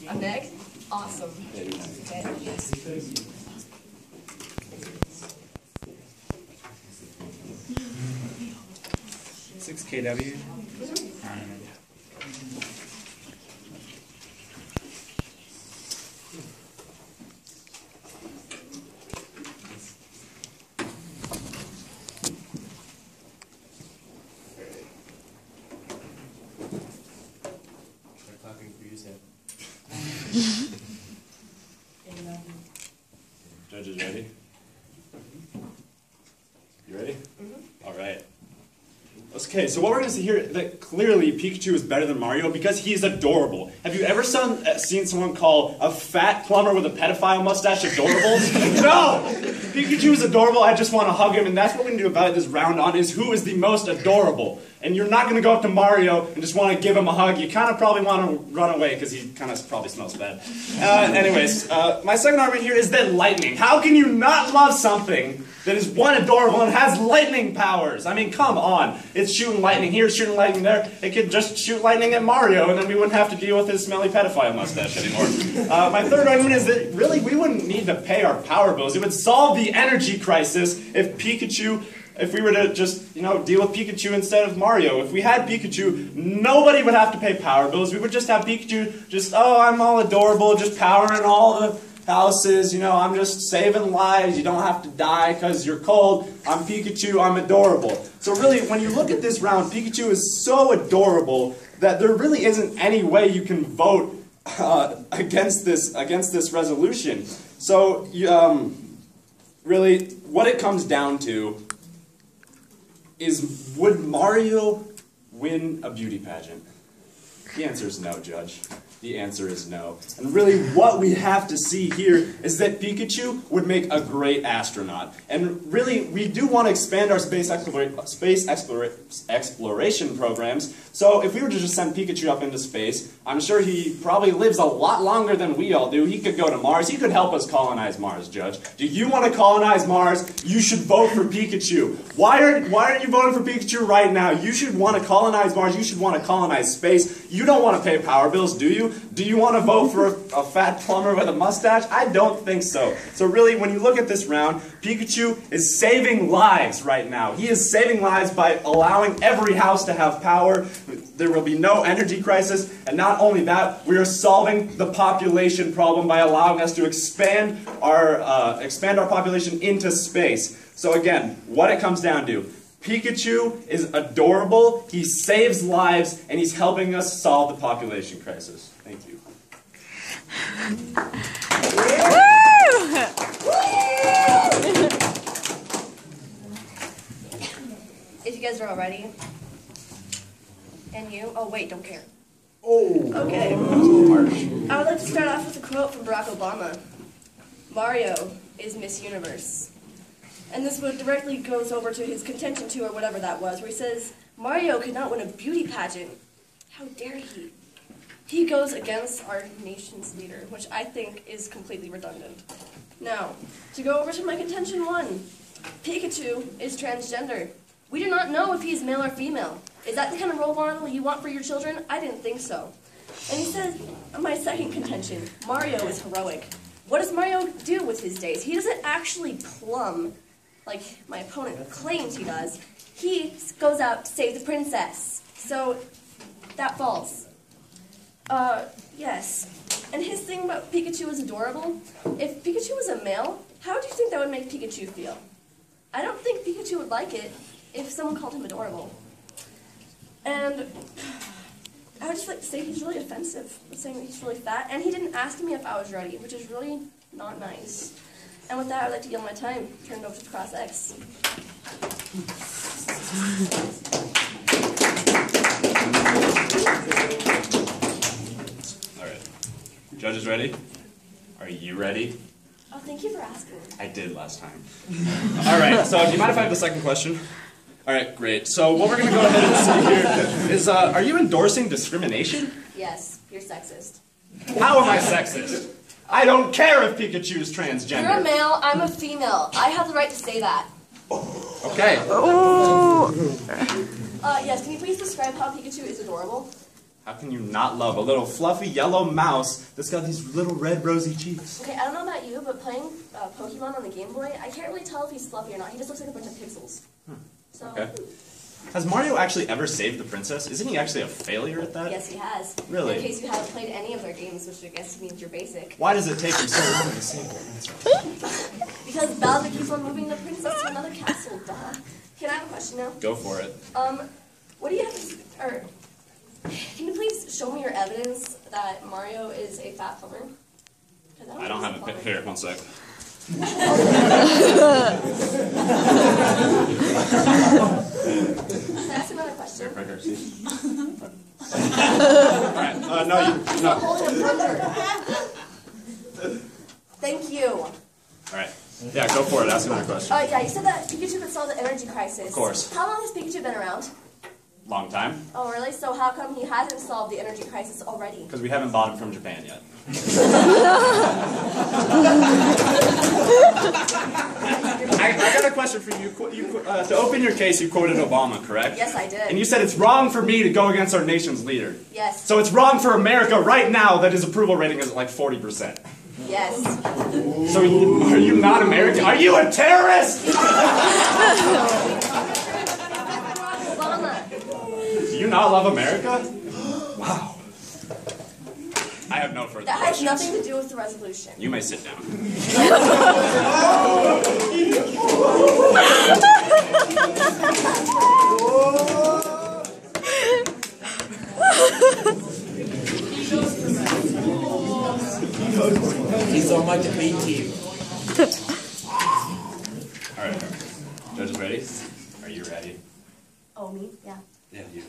A neg? Awesome. Okay. 6 kW. Judges ready? You ready? All right. Okay, so what we're going to see here, that clearly Pikachu is better than Mario because he's adorable. Have you ever seen someone call a fat plumber with a pedophile mustache adorable? No! Pikachu is adorable, I just want to hug him, and that's what we're going to do about this round on, is who is the most adorable. And you're not going to go up to Mario and just want to give him a hug. You kind of probably want to run away because he kind of probably smells bad. Anyways, my second argument here is that lightning. How can you not love something that is one, adorable and has lightning powers? I mean, come on. It's shooting lightning here, shooting lightning there. It could just shoot lightning at Mario and then we wouldn't have to deal with his smelly pedophile mustache anymore. My third argument is that really we wouldn't need to pay our power bills. It would solve the energy crisis if we were to just, deal with Pikachu instead of Mario. If we had Pikachu, nobody would have to pay power bills. We would just have Pikachu just, oh, I'm all adorable, just powering all the houses, I'm just saving lives. You don't have to die because you're cold. I'm Pikachu, I'm adorable. So really, when you look at this round, Pikachu is so adorable that there really isn't any way you can vote against this resolution. So, really, what it comes down to is, would Mario win a beauty pageant? The answer is no, Judge. The answer is no. And really what we have to see here is that Pikachu would make a great astronaut. And really, we do want to expand our space exploration programs. So if we were to just send Pikachu up into space, I'm sure he probably lives a lot longer than we all do. He could go to Mars. He could help us colonize Mars, Judge. Do you want to colonize Mars? You should vote for Pikachu. Why aren't you voting for Pikachu right now? You should want to colonize Mars. You should want to colonize space. You don't want to pay power bills, do you? Do you want to vote for a fat plumber with a mustache? I don't think so. So really, when you look at this round, Pikachu is saving lives right now. He is saving lives by allowing every house to have power. There will be no energy crisis. And not only that, we are solving the population problem by allowing us to expand our population into space. So again, what it comes down to, Pikachu is adorable, he saves lives, and he's helping us solve the population crisis. Thank you. If you guys are all ready. And you? Oh, wait, don't care. Oh, okay. Harsh. I would like to start off with a quote from Barack Obama. Mario is Miss Universe. And this one directly goes over to his contention 2 or whatever that was, where he says, Mario could not win a beauty pageant. How dare he? He goes against our nation's leader, which I think is completely redundant. Now, to go over to my contention 1, Pikachu is transgender. We do not know if he is male or female. Is that the kind of role model you want for your children? I didn't think so. And he says, my second contention, Mario is heroic. What does Mario do with his days? He doesn't actually plumb like my opponent claims he does. He goes out to save the princess. So, that falls. Yes. And his thing about Pikachu is adorable. If Pikachu was a male, how do you think that would make Pikachu feel? I don't think Pikachu would like it if someone called him adorable. And I would just like to say he's really offensive with saying that he's really fat, and he didn't ask me if I was ready, which is really not nice. And with that, I'd like to yield my time. Turn it over to Cross X. All right. Judges ready? Are you ready? Oh, thank you for asking. I did last time. All right, so do you mind if I have the second question? All right, great. So what we're going to go ahead and see here is, are you endorsing discrimination? Yes, you're sexist. How am I sexist? I don't care if Pikachu is transgender. You're a male, I'm a female. I have the right to say that. Okay. Yes, can you please describe how Pikachu is adorable? How can you not love a little fluffy yellow mouse that's got these little red rosy cheeks? Okay, I don't know about you, but playing Pokemon on the Game Boy, I can't really tell if he's fluffy or not. He just looks like a bunch of pixels. So. Okay. Has Mario actually ever saved the princess? Isn't he actually a failure at that? Yes, he has. Really? In case you haven't played any of their games, which I guess means you're basic. Why does it take him so long to save the princess? Because Bowser keeps on moving the princess to another castle, duh. Can I have a question now? Go for it. What do you have to, or, can you please show me your evidence that Mario is a fat plumber? I don't have it. Here, one sec. Can I ask another question? Right here, see? Alright, no, I'm holding a plunger. Thank you. Alright. Yeah, go for it. Ask another question. Yeah, you said that Pikachu could solve the energy crisis. Of course. How long has Pikachu been around? Long time. Oh, really? So how come he hasn't solved the energy crisis already? Because we haven't bought it from Japan yet. I got a question for you. To open your case, you quoted Obama, correct? Yes, I did. And you said it's wrong for me to go against our nation's leader. Yes. So it's wrong for America right now that his approval rating is at like 40%. Yes. So are you not American? Are you a terrorist? Obama. Do you not love America? Wow. I have no further That has questions. nothing to do with the resolution. You may sit down. He's on my debate team. Alright. Judges ready? Are you ready? Oh, me? Yeah. Yeah, you.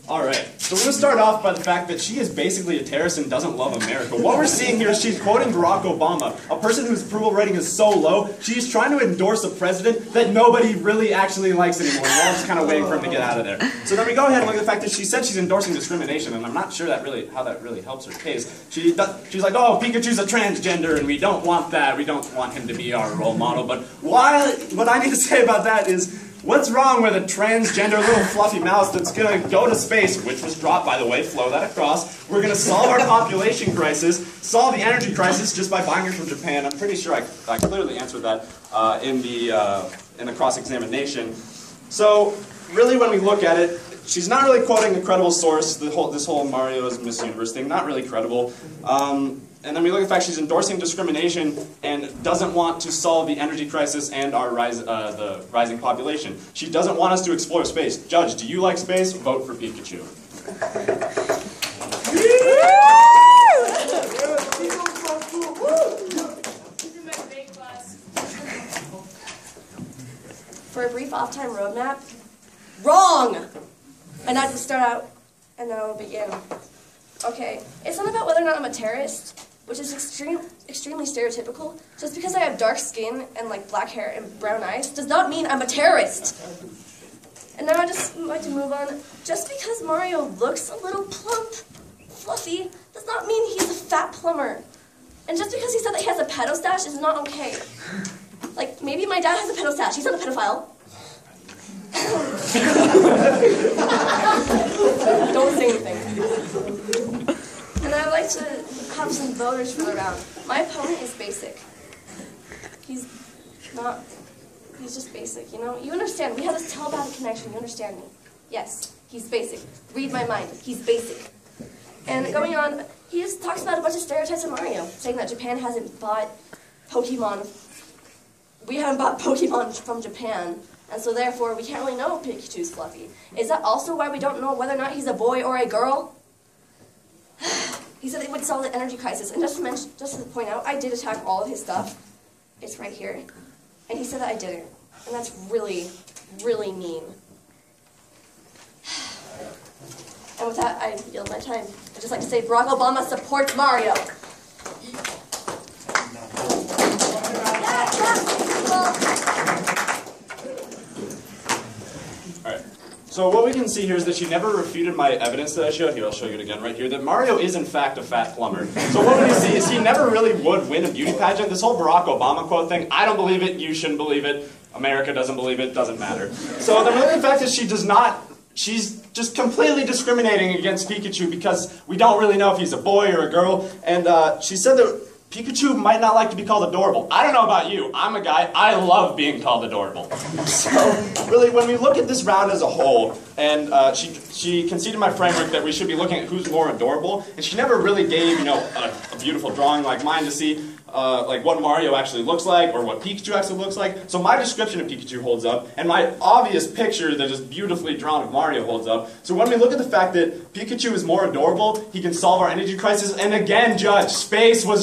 Alright, so we're going to start off by the fact that she is basically a terrorist and doesn't love America. What we're seeing here is she's quoting Barack Obama, a person whose approval rating is so low, she's trying to endorse a president that nobody really actually likes anymore. We're all just kind of waiting for him to get out of there. So then we go ahead and look at the fact that she said she's endorsing discrimination, and I'm not sure how that really helps her case. She's like, oh, Pikachu's a transgender, and we don't want that. We don't want him to be our role model. But what I need to say about that is, what's wrong with a transgender little fluffy mouse that's going to go to space, which was dropped, by the way, flow that across. We're going to solve our population crisis, solve the energy crisis just by buying her from Japan. I'm pretty sure I clearly answered that in the cross-examination. So, really when we look at it, she's not really quoting a credible source, this whole Mario's Miss Universe thing, not really credible. And then we look at the fact she's endorsing discrimination and doesn't want to solve the energy crisis and our the rising population. She doesn't want us to explore space. Judge, do you like space? Vote for Pikachu. For a brief off-time roadmap, wrong! And I just start out, and then I'll begin. Okay, it's not about whether or not I'm a terrorist, which is extremely stereotypical. Just because I have dark skin and like black hair and brown eyes does not mean I'm a terrorist. And now I just like to move on. Just because Mario looks a little plump, fluffy, does not mean he's a fat plumber. And just because he said that he has a pedo stash is not okay. Like, maybe my dad has a pedo stash. He's not a pedophile. Don't say anything. And I'd like to have some voters for the round. My opponent is basic. He's just basic, you know? You understand, we have this telepathic connection, you understand me. Yes, he's basic. Read my mind, he's basic. And going on, he just talks about a bunch of stereotypes of Mario, saying that Japan hasn't bought Pokemon. We haven't bought Pokemon from Japan, and so therefore we can't really know if Pikachu's fluffy. Is that also why we don't know whether or not he's a boy or a girl? He said it would solve the energy crisis, and just to point out, I did attack all of his stuff. It's right here. And he said that I didn't. And that's really, really mean. And with that, I yield my time. I'd just like to say Barack Obama supports Mario. Alright. So what we can see here is that she never refuted my evidence that I showed. Here, I'll show you it again right here. That Mario is in fact a fat plumber. So what we see is he never really would win a beauty pageant. This whole Barack Obama quote thing, I don't believe it, you shouldn't believe it, America doesn't believe it, doesn't matter. So the fact is she does not, she's just completely discriminating against Pikachu because we don't really know if he's a boy or a girl. And she said that Pikachu might not like to be called adorable. I don't know about you. I'm a guy. I love being called adorable. So, really, when we look at this round as a whole, and she conceded my framework that we should be looking at who's more adorable, and she never really gave, you know, a beautiful drawing like mine to see like what Mario actually looks like or what Pikachu actually looks like. So my description of Pikachu holds up, and my obvious picture that is beautifully drawn of Mario holds up. So when we look at the fact that Pikachu is more adorable, he can solve our energy crisis, and again, Judge, space was